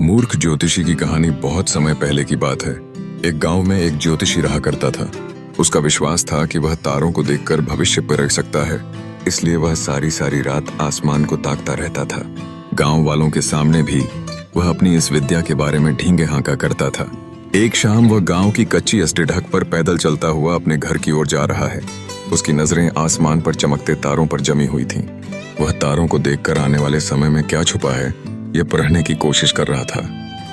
मूर्ख ज्योतिषी की कहानी बहुत समय पहले की बात है। एक गांव में एक ज्योतिषी रहा करता था। उसका विश्वास था कि वह तारों को देखकर भविष्य परख सकता है, इसलिए वह सारी सारी रात आसमान को ताकता रहता था। गांव वालों के सामने भी वह अपनी इस विद्या के बारे में ढींगे हाँका करता था। एक शाम वह गांव की कच्ची अष्टढक पर पैदल चलता हुआ अपने घर की ओर जा रहा है। उसकी नजरें आसमान पर चमकते तारों पर जमी हुई थीं। वह तारों को देखकर आने वाले समय में क्या छुपा है, ये पढ़ने की कोशिश कर रहा था।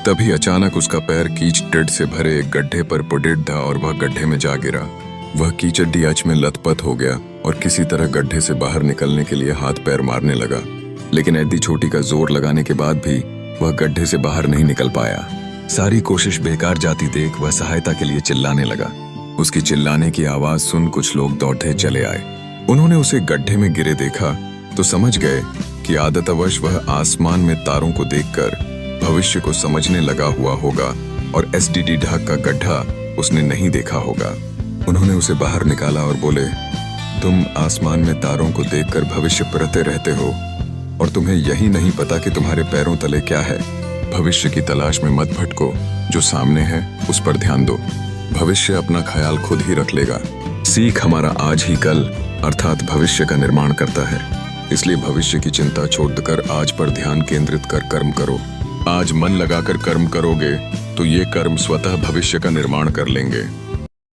तभी अचानक उसका पैर कीच टिड से भरे एक गड्ढे पर पुडिड था और वह गड्ढे में जा गिरा। वह कीचड़ी अच में लथपथ हो गया और किसी तरह गड्ढे से बाहर निकलने के लिए हाथ पैर मारने लगा, लेकिन एद्दी छोटी का जोर लगाने के बाद भी वह गड्ढे से बाहर नहीं निकल पाया। सारी कोशिश बेकार जाती देख वह सहायता के लिए चिल्लाने लगा। उसकी चिल्लाने की आवाज सुन कुछ लोग दौड़ते चले आए। उन्होंने उसे गड्ढे में गिरे देखा तो समझ गए कि आदतवश वह आसमान में तारों को देखकर भविष्य को समझने लगा हुआ होगा और एसटीडी ढक का गड्ढा उसने नहीं देखा होगा। उन्होंने उसे बाहर निकाला और बोले, तुम आसमान में तारों को देखकर भविष्य पढ़ते रहते हो और तुम्हें यही नहीं पता कि तुम्हारे पैरों तले क्या है। भविष्य की तलाश में मत भटको, जो सामने है उस पर ध्यान दो। भविष्य अपना ख्याल खुद ही रख लेगा। सीख हमारा आज ही कल अर्थात भविष्य का निर्माण करता है, इसलिए भविष्य की चिंता छोड़कर आज पर ध्यान केंद्रित कर कर्म करो। आज मन लगाकर कर्म करोगे तो ये कर्म स्वतः भविष्य का निर्माण कर लेंगे।